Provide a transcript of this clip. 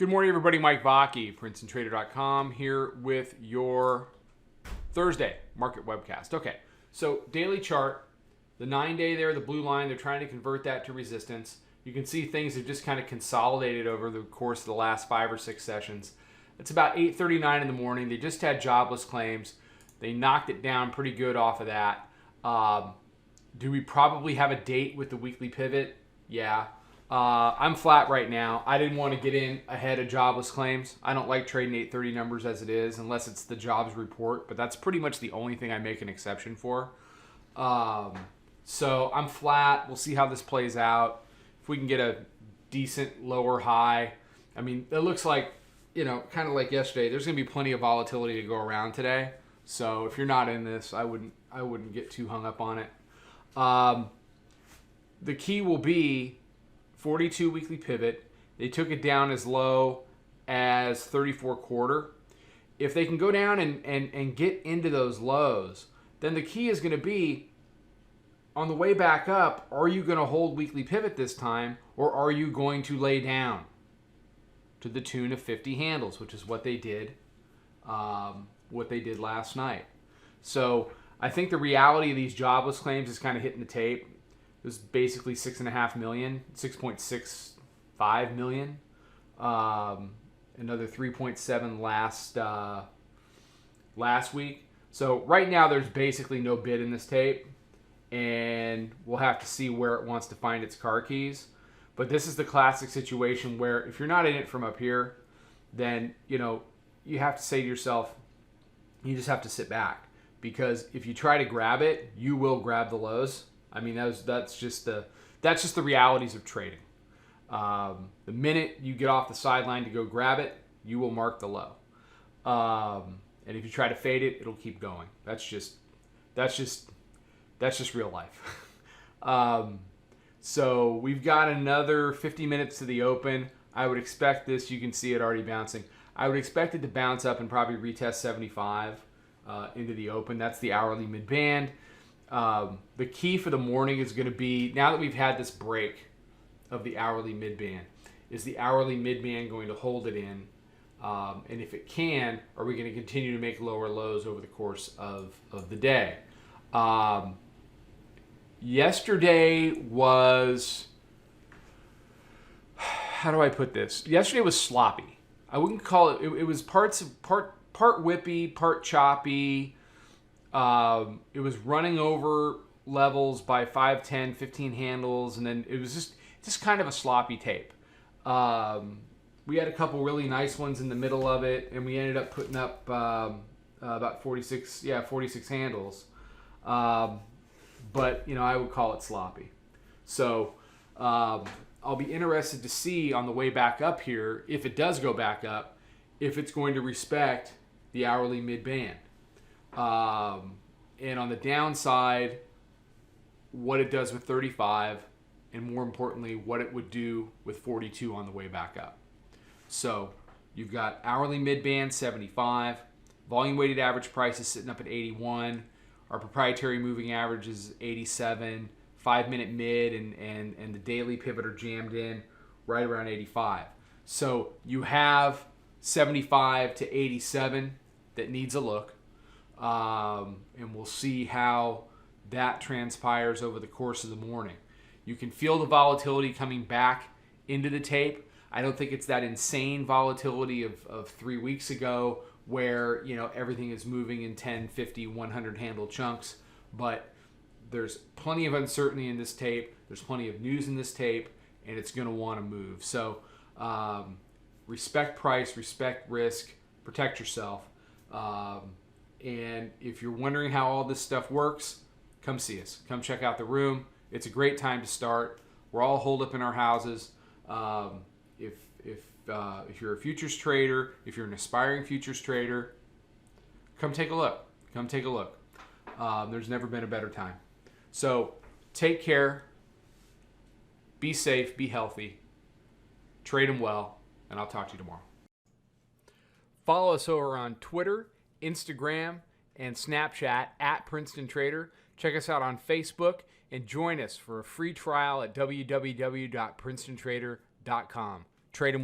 Good morning, everybody. Mike Vacchi, Princetontrader.com, here with your Thursday market webcast. Okay, so daily chart, the 9-day there, the blue line, they're trying to convert that to resistance. You can see things have just kind of consolidated over the course of the last 5 or 6 sessions. It's about 8:39 in the morning. They just had jobless claims. They knocked it down pretty good off of that. Do we probably have a date with the weekly pivot? Yeah. I'm flat right now. I didn't want to get in ahead of jobless claims. I don't like trading 8:30 numbers as it is, unless it's the jobs report, but that's pretty much the only thing I make an exception for. So I'm flat. We'll see how this plays out. If we can get a decent lower high. I mean, it looks like, kind of like yesterday, there's going to be plenty of volatility to go around today. So if you're not in this, I wouldn't get too hung up on it. The key will be 42 weekly pivot. They took it down as low as 34 quarter. If they can go down and get into those lows, then the key is going to be on the way back up, are you going to hold weekly pivot this time, or are you going to lay down to the tune of 50 handles, which is what they did last night. So I think the reality of these jobless claims is kind of hitting the tape. It was basically 6.5 million, 6.65 million. Another 3.7 last week. So right now there's basically no bid in this tape, and we'll have to see where it wants to find its car keys. But this is the classic situation where if you're not in it from up here, then you have to say to yourself, you just have to sit back, because if you try to grab it, you will grab the lows. I mean, that's just the realities of trading. The minute you get off the sideline to go grab it, you will mark the low. And if you try to fade it, it'll keep going. That's just real life. So we've got another 50 minutes to the open. I would expect this. You can see it already bouncing. I would expect it to bounce up and probably retest 75 into the open. That's the hourly mid-band. The key for the morning is going to be, now that we've had this break of the hourly mid-band, is the hourly mid-band going to hold it in? And if it can, are we going to continue to make lower lows over the course of the day? Yesterday was, how do I put this? Yesterday was sloppy. I wouldn't call it, it was part whippy, part choppy. It was running over levels by 5, 10, 15 handles, and then it was just kind of a sloppy tape. We had a couple really nice ones in the middle of it, and we ended up putting up about 46 handles. But I would call it sloppy. So I'll be interested to see on the way back up here, if it does go back up, if it's going to respect the hourly mid-band. And on the downside, what it does with 35, and more importantly, what it would do with 42 on the way back up. So you've got hourly mid-band 75, volume weighted average price is sitting up at 81, our proprietary moving average is 87, 5-minute mid and the daily pivot are jammed in right around 85. So you have 75 to 87 that needs a look. And we'll see how that transpires over the course of the morning. You can feel the volatility coming back into the tape. I don't think it's that insane volatility of 3 weeks ago where everything is moving in 10, 50, 100 handle chunks, but there's plenty of uncertainty in this tape. There's plenty of news in this tape, and it's going to want to move. So respect price, respect risk, protect yourself. And if you're wondering how all this stuff works, come see us. Come check out the room. It's a great time to start. We're all holed up in our houses. If you're a futures trader, if you're an aspiring futures trader, come take a look. Come take a look. There's never been a better time. So take care. Be safe. Be healthy. Trade them well. And I'll talk to you tomorrow. Follow us over on Twitter, Instagram, and Snapchat at Princeton Trader. Check us out on Facebook and join us for a free trial at www.princetontrader.com. Trade them well.